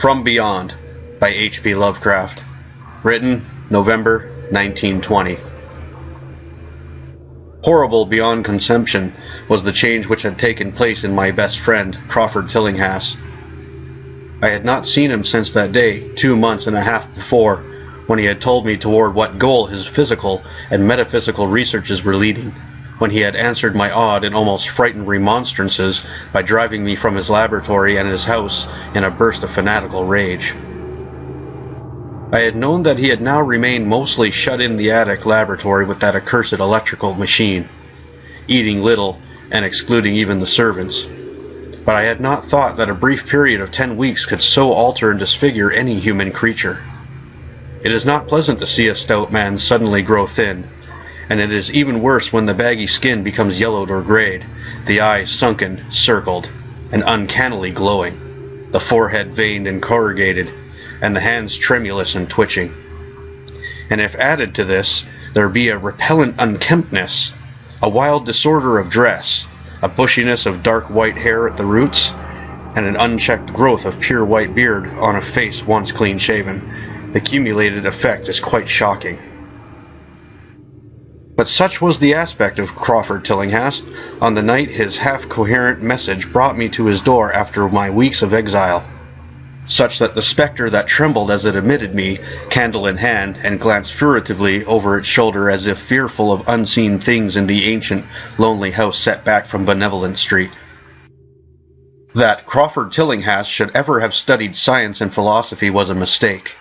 From Beyond by H.P. Lovecraft. Written November 1920. Horrible beyond conception was the change which had taken place in my best friend, Crawford Tillinghast. I had not seen him since that day, 2 months and a half before, when he had told me toward what goal his physical and metaphysical researches were leading, when he had answered my odd and almost frightened remonstrances by driving me from his laboratory and his house in a burst of fanatical rage. I had known that he had now remained mostly shut in the attic laboratory with that accursed electrical machine, eating little and excluding even the servants. But I had not thought that a brief period of 10 weeks could so alter and disfigure any human creature. It is not pleasant to see a stout man suddenly grow thin, and it is even worse when the baggy skin becomes yellowed or grayed, the eyes sunken, circled, and uncannily glowing, the forehead veined and corrugated, and the hands tremulous and twitching. And if added to this there be a repellent unkemptness, a wild disorder of dress, a bushiness of dark white hair at the roots, and an unchecked growth of pure white beard on a face once clean-shaven, the cumulated effect is quite shocking. But such was the aspect of Crawford Tillinghast on the night his half-coherent message brought me to his door after my weeks of exile, such that the spectre that trembled as it admitted me, candle in hand, and glanced furtively over its shoulder as if fearful of unseen things in the ancient, lonely house set back from Benevolent Street. That Crawford Tillinghast should ever have studied science and philosophy was a mistake.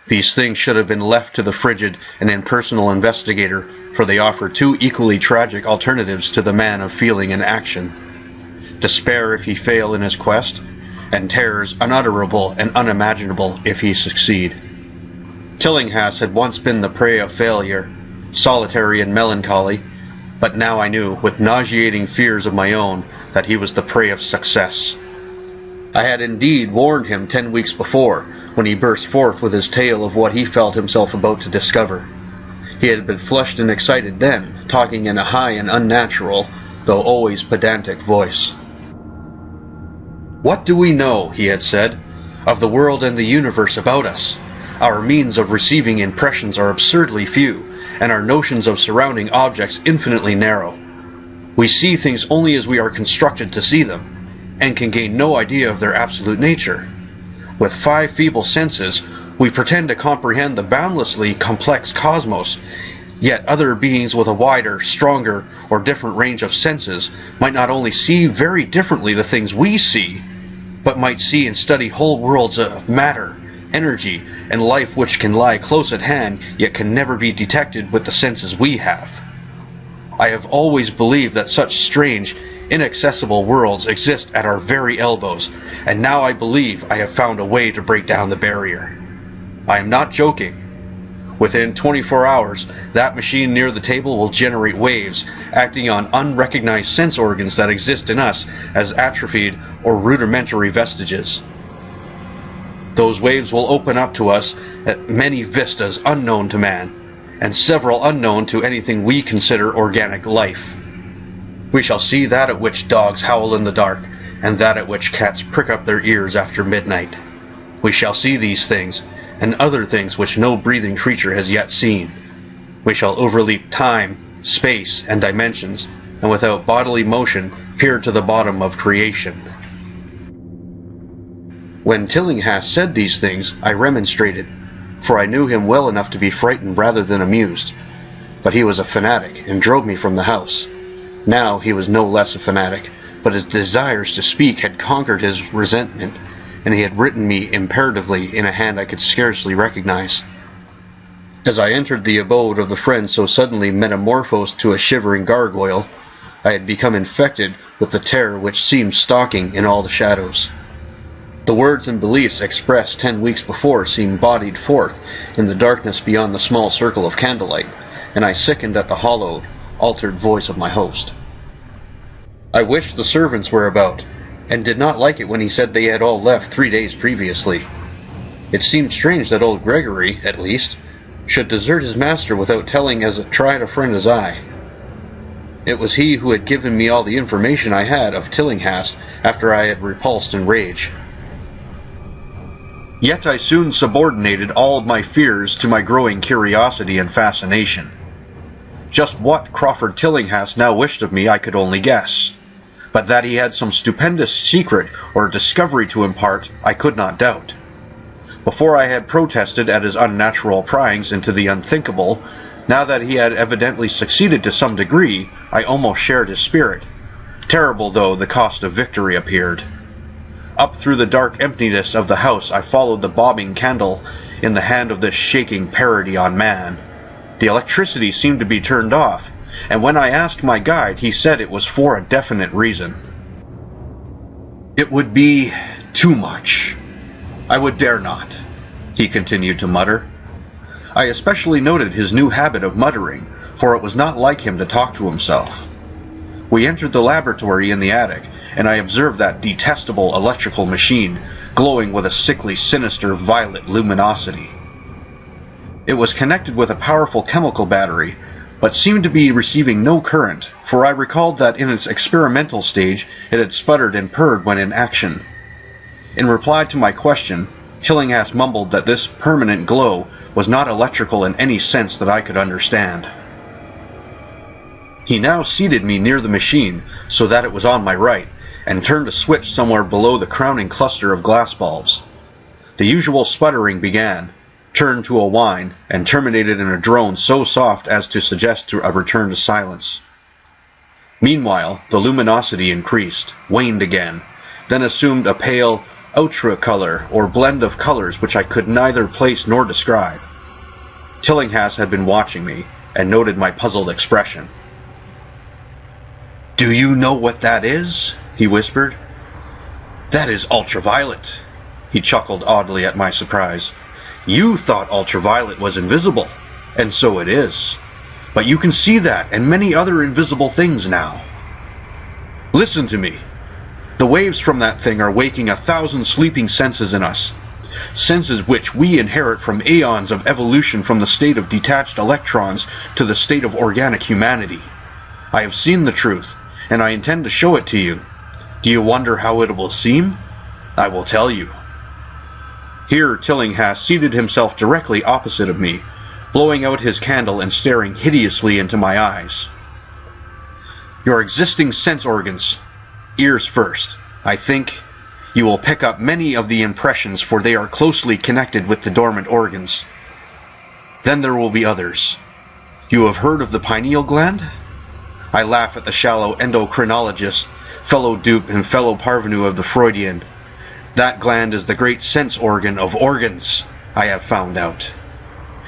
These things should have been left to the frigid and impersonal investigator, for they offer two equally tragic alternatives to the man of feeling and action: despair if he fail in his quest, and terrors unutterable and unimaginable if he succeed. Tillinghast had once been the prey of failure, solitary and melancholy, but now I knew, with nauseating fears of my own, that he was the prey of success. I had indeed warned him 10 weeks before, when he burst forth with his tale of what he felt himself about to discover. He had been flushed and excited then, talking in a high and unnatural, though always pedantic voice. "What do we know," he had said, "of the world and the universe about us? Our means of receiving impressions are absurdly few, and our notions of surrounding objects infinitely narrow. We see things only as we are constructed to see them, and can gain no idea of their absolute nature. With 5 feeble senses, we pretend to comprehend the boundlessly complex cosmos, yet other beings with a wider, stronger, or different range of senses might not only see very differently the things we see, but might see and study whole worlds of matter, energy, and life which can lie close at hand, yet can never be detected with the senses we have. I have always believed that such strange, inaccessible worlds exist at our very elbows, and now I believe I have found a way to break down the barrier. I am not joking. Within 24 hours, that machine near the table will generate waves, acting on unrecognized sense organs that exist in us as atrophied or rudimentary vestiges. Those waves will open up to us at many vistas unknown to man, and several unknown to anything we consider organic life. We shall see that at which dogs howl in the dark, and that at which cats prick up their ears after midnight. We shall see these things, and other things which no breathing creature has yet seen. We shall overleap time, space, and dimensions, and without bodily motion peer to the bottom of creation. When Tillinghast said these things, I remonstrated, for I knew him well enough to be frightened rather than amused. But he was a fanatic, and drove me from the house. Now he was no less a fanatic, but his desires to speak had conquered his resentment, and he had written me imperatively in a hand I could scarcely recognize. As I entered the abode of the friend so suddenly metamorphosed to a shivering gargoyle, I had become infected with the terror which seemed stalking in all the shadows. The words and beliefs expressed 10 weeks before seemed bodied forth in the darkness beyond the small circle of candlelight, and I sickened at the hollow, altered voice of my host. I wished the servants were about, and did not like it when he said they had all left 3 days previously. It seemed strange that old Gregory, at least, should desert his master without telling as tried a friend as I. It was he who had given me all the information I had of Tillinghast after I had repulsed in rage. Yet I soon subordinated all of my fears to my growing curiosity and fascination. Just what Crawford Tillinghast now wished of me I could only guess, but that he had some stupendous secret or discovery to impart I could not doubt. Before I had protested at his unnatural pryings into the unthinkable, now that he had evidently succeeded to some degree, I almost shared his spirit. Terrible though the cost of victory appeared. Up through the dark emptiness of the house I followed the bobbing candle in the hand of this shaking parody on man. The electricity seemed to be turned off, and when I asked my guide, he said it was for a definite reason. It would be too much. I would dare not, he continued to mutter. I especially noted his new habit of muttering, for it was not like him to talk to himself. We entered the laboratory in the attic, and I observed that detestable electrical machine glowing with a sickly, sinister violet luminosity. It was connected with a powerful chemical battery, but seemed to be receiving no current, for I recalled that in its experimental stage it had sputtered and purred when in action. In reply to my question, Tillinghast mumbled that this permanent glow was not electrical in any sense that I could understand. He now seated me near the machine, so that it was on my right, and turned a switch somewhere below the crowning cluster of glass bulbs. The usual sputtering began, turned to a whine, and terminated in a drone so soft as to suggest a return to silence. Meanwhile, the luminosity increased, waned again, then assumed a pale outre color, or blend of colors which I could neither place nor describe. Tillinghast had been watching me, and noted my puzzled expression. "Do you know what that is?" he whispered. "That is ultraviolet." He chuckled oddly at my surprise. "You thought ultraviolet was invisible, and so it is. But you can see that and many other invisible things now. Listen to me. The waves from that thing are waking 1,000 sleeping senses in us, senses which we inherit from aeons of evolution from the state of detached electrons to the state of organic humanity. I have seen the truth, and I intend to show it to you. Do you wonder how it will seem? I will tell you." Here Tillinghast seated himself directly opposite of me, blowing out his candle and staring hideously into my eyes. "Your existing sense organs, ears first, I think, you will pick up many of the impressions, for they are closely connected with the dormant organs. Then there will be others. You have heard of the pineal gland? I laugh at the shallow endocrinologist, fellow dupe and fellow parvenu of the Freudian. That gland is the great sense organ of organs, I have found out.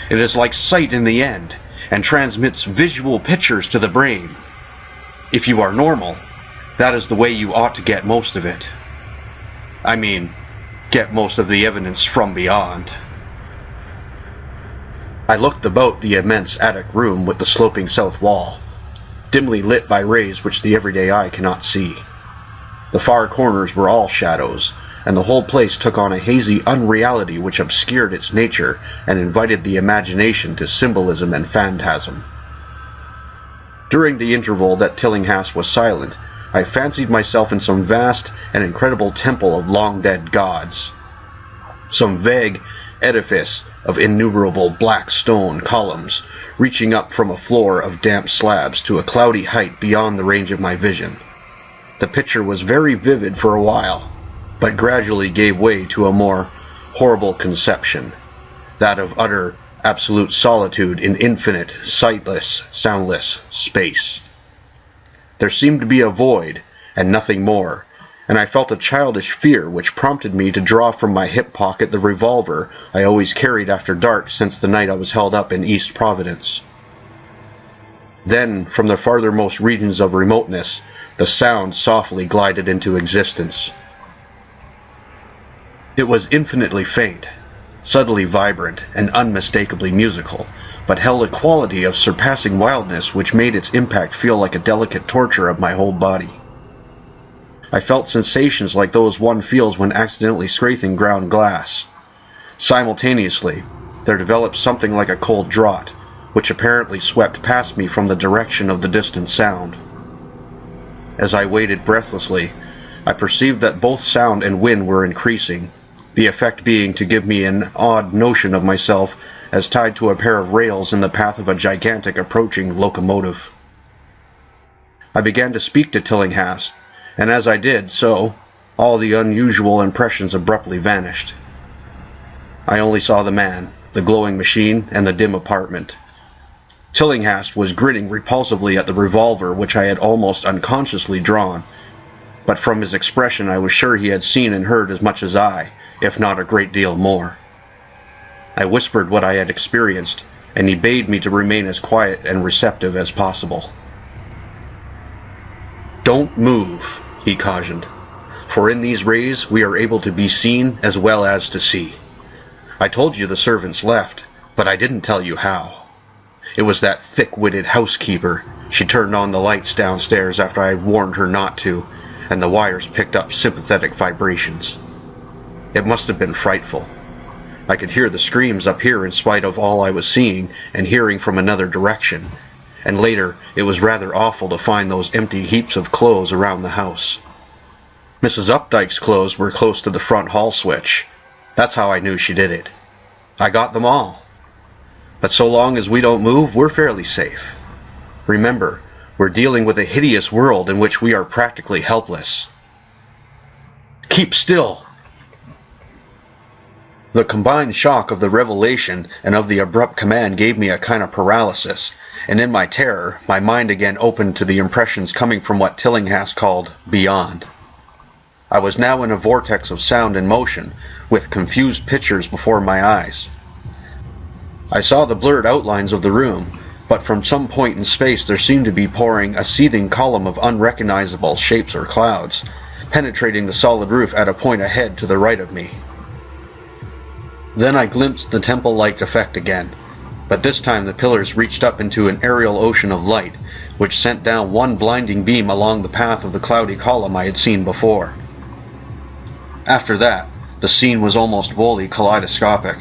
It is like sight in the end, and transmits visual pictures to the brain. If you are normal, that is the way you ought to get most of it. I mean, get most of the evidence from beyond." I looked about the immense attic room with the sloping south wall, dimly lit by rays which the everyday eye cannot see. The far corners were all shadows, and the whole place took on a hazy unreality which obscured its nature and invited the imagination to symbolism and phantasm. During the interval that Tillinghast was silent, I fancied myself in some vast and incredible temple of long-dead gods, some vague edifice of innumerable black stone columns, reaching up from a floor of damp slabs to a cloudy height beyond the range of my vision. The picture was very vivid for a while, but gradually gave way to a more horrible conception, that of utter, absolute solitude in infinite, sightless, soundless space. There seemed to be a void, and nothing more, and I felt a childish fear which prompted me to draw from my hip pocket the revolver I always carried after dark since the night I was held up in East Providence. Then, from the farthermost regions of remoteness, the sound softly glided into existence. It was infinitely faint, subtly vibrant, and unmistakably musical, but held a quality of surpassing wildness which made its impact feel like a delicate torture of my whole body. I felt sensations like those one feels when accidentally scraping ground glass. Simultaneously, there developed something like a cold draught, which apparently swept past me from the direction of the distant sound. As I waited breathlessly, I perceived that both sound and wind were increasing. the effect being to give me an odd notion of myself as tied to a pair of rails in the path of a gigantic approaching locomotive. I began to speak to Tillinghast, and as I did so, all the unusual impressions abruptly vanished. I only saw the man, the glowing machine, and the dim apartment. Tillinghast was grinning repulsively at the revolver which I had almost unconsciously drawn, but from his expression I was sure he had seen and heard as much as I, if not a great deal more. I whispered what I had experienced, and he bade me to remain as quiet and receptive as possible. "Don't move," he cautioned, "for in these rays we are able to be seen as well as to see. I told you the servants left, but I didn't tell you how. It was that thick-witted housekeeper. She turned on the lights downstairs after I had warned her not to, and the wires picked up sympathetic vibrations. It must have been frightful. I could hear the screams up here in spite of all I was seeing and hearing from another direction, and later it was rather awful to find those empty heaps of clothes around the house. Mrs. Updike's clothes were close to the front hall switch. That's how I knew she did it. I got them all. But so long as we don't move, we're fairly safe. Remember, we're dealing with a hideous world in which we are practically helpless. Keep still!" The combined shock of the revelation and of the abrupt command gave me a kind of paralysis, and in my terror, my mind again opened to the impressions coming from what Tillinghast called beyond. I was now in a vortex of sound and motion, with confused pictures before my eyes. I saw the blurred outlines of the room, but from some point in space there seemed to be pouring a seething column of unrecognizable shapes or clouds, penetrating the solid roof at a point ahead to the right of me. Then I glimpsed the temple-like effect again, but this time the pillars reached up into an aerial ocean of light, which sent down one blinding beam along the path of the cloudy column I had seen before. After that, the scene was almost wholly kaleidoscopic,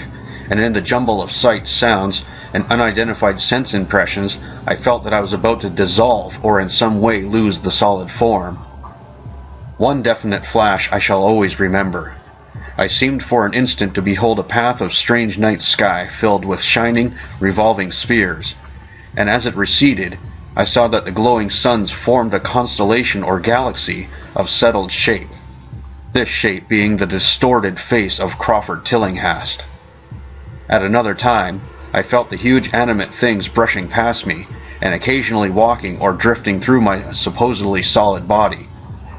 and in the jumble of sights, sounds, and unidentified sense impressions, I felt that I was about to dissolve or in some way lose the solid form. One definite flash I shall always remember. I seemed for an instant to behold a path of strange night sky filled with shining, revolving spheres, and as it receded, I saw that the glowing suns formed a constellation or galaxy of settled shape, this shape being the distorted face of Crawford Tillinghast. At another time, I felt the huge animate things brushing past me, and occasionally walking or drifting through my supposedly solid body,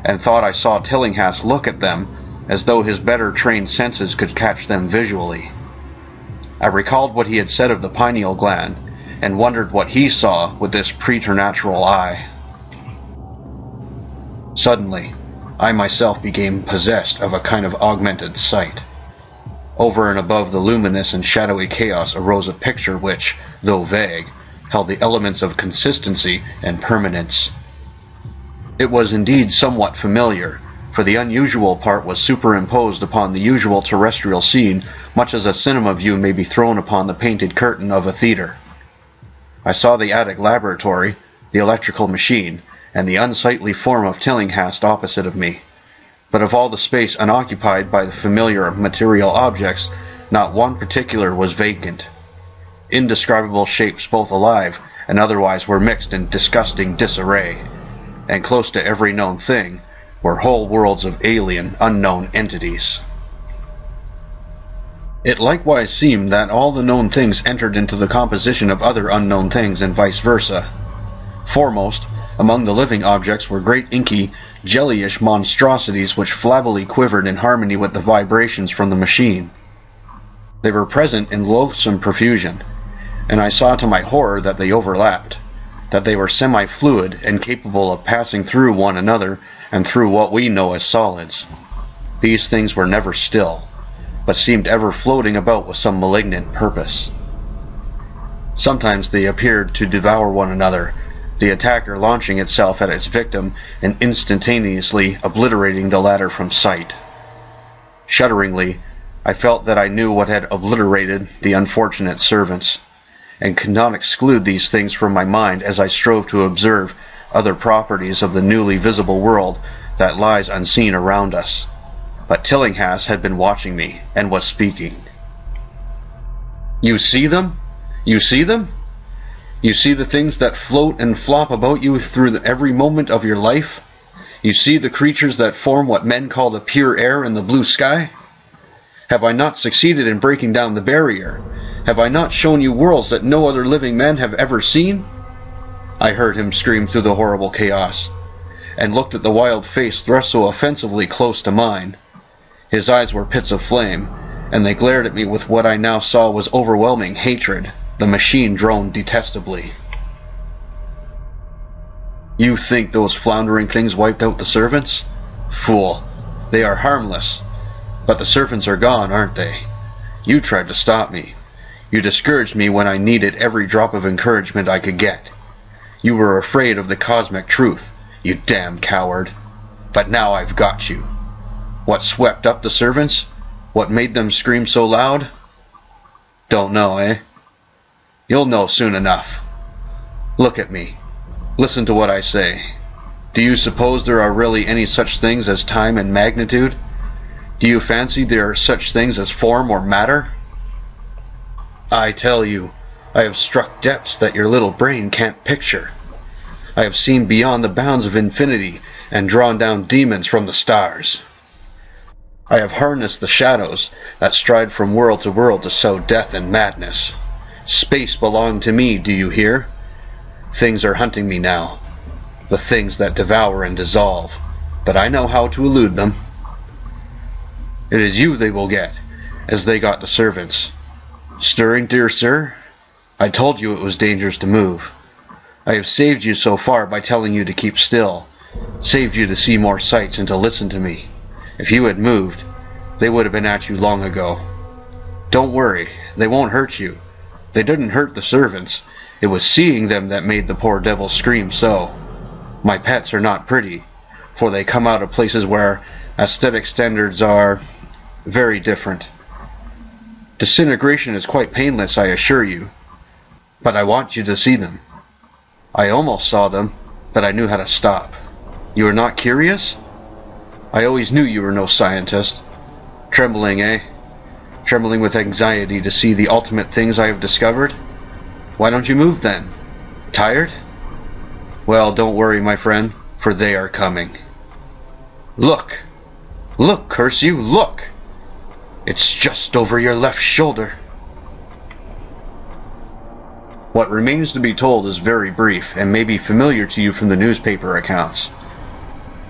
and thought I saw Tillinghast look at them as though his better trained senses could catch them visually. I recalled what he had said of the pineal gland, and wondered what he saw with this preternatural eye. Suddenly, I myself became possessed of a kind of augmented sight. Over and above the luminous and shadowy chaos arose a picture which, though vague, held the elements of consistency and permanence. It was indeed somewhat familiar, for the unusual part was superimposed upon the usual terrestrial scene, much as a cinema view may be thrown upon the painted curtain of a theater. I saw the attic laboratory, the electrical machine, and the unsightly form of Tillinghast opposite of me. But of all the space unoccupied by the familiar material objects, not one particular was vacant. Indescribable shapes, both alive and otherwise, were mixed in disgusting disarray, and close to every known thing were whole worlds of alien, unknown entities. It likewise seemed that all the known things entered into the composition of other unknown things, and vice versa. Foremost, among the living objects were great inky, jellyish monstrosities which flabbily quivered in harmony with the vibrations from the machine. They were present in loathsome profusion, and I saw to my horror that they overlapped, that they were semi-fluid and capable of passing through one another and through what we know as solids. These things were never still, but seemed ever floating about with some malignant purpose. Sometimes they appeared to devour one another, the attacker launching itself at its victim and instantaneously obliterating the latter from sight. Shudderingly, I felt that I knew what had obliterated the unfortunate servants, and could not exclude these things from my mind as I strove to observe other properties of the newly visible world that lies unseen around us. but Tillinghast had been watching me and was speaking. "You see them? You see them? You see the things that float and flop about you through every moment of your life? You see the creatures that form what men call the pure air in the blue sky? Have I not succeeded in breaking down the barrier? Have I not shown you worlds that no other living men have ever seen?" I heard him scream through the horrible chaos, and looked at the wild face thrust so offensively close to mine. His eyes were pits of flame, and they glared at me with what I now saw was overwhelming hatred. The machine droned detestably. "You think those floundering things wiped out the servants? Fool, they are harmless. But the servants are gone, aren't they? You tried to stop me. You discouraged me when I needed every drop of encouragement I could get. You were afraid of the cosmic truth, you damn coward. But now I've got you. What swept up the servants? What made them scream so loud? Don't know, eh? You'll know soon enough. Look at me. Listen to what I say. Do you suppose there are really any such things as time and magnitude? Do you fancy there are such things as form or matter? I tell you, I have struck depths that your little brain can't picture. I have seen beyond the bounds of infinity and drawn down demons from the stars. I have harnessed the shadows that stride from world to world to sow death and madness. Space belonged to me, do you hear? Things are hunting me now, the things that devour and dissolve, but I know how to elude them. It is you they will get, as they got the servants. Stirring, dear sir? I told you it was dangerous to move. I have saved you so far by telling you to keep still, saved you to see more sights and to listen to me. If you had moved, they would have been at you long ago. Don't worry, they won't hurt you. They didn't hurt the servants. It was seeing them that made the poor devil scream so. My pets are not pretty, for they come out of places where aesthetic standards are very different. Disintegration is quite painless, I assure you, but I want you to see them. I almost saw them, but I knew how to stop. You are not curious? I always knew you were no scientist. Trembling, eh? Trembling with anxiety to see the ultimate things I have discovered? Why don't you move then? Tired? Well, don't worry, my friend, for they are coming. Look! Look, curse you, look! It's just over your left shoulder. What remains to be told is very brief and may be familiar to you from the newspaper accounts.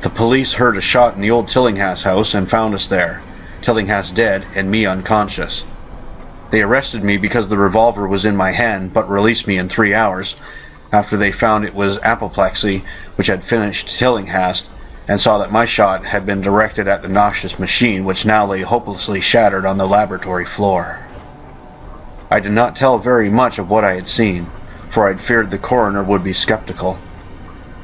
The police heard a shot in the old Tillinghast house and found us there, Tillinghast dead and me unconscious. They arrested me because the revolver was in my hand, but released me in 3 hours, after they found it was apoplexy which had finished Tillinghast, and saw that my shot had been directed at the noxious machine which now lay hopelessly shattered on the laboratory floor. I did not tell very much of what I had seen, for I'd feared the coroner would be skeptical.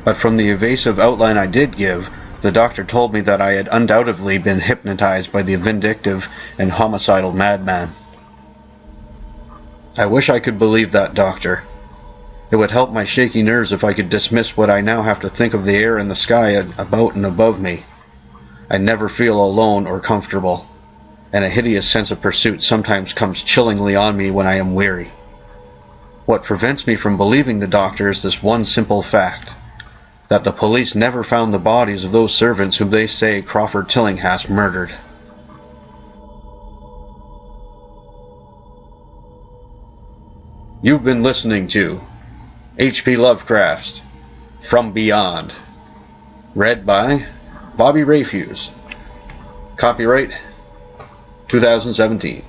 But from the evasive outline I did give, the doctor told me that I had undoubtedly been hypnotized by the vindictive and homicidal madman. I wish I could believe that doctor. It would help my shaky nerves if I could dismiss what I now have to think of the air and the sky about and above me. I never feel alone or comfortable, and a hideous sense of pursuit sometimes comes chillingly on me when I am weary. What prevents me from believing the doctor is this one simple fact, that the police never found the bodies of those servants whom they say Crawford Tillinghast murdered. You've been listening to H.P. Lovecraft's From Beyond, read by Bobby Rayfuse. Copyright 2017.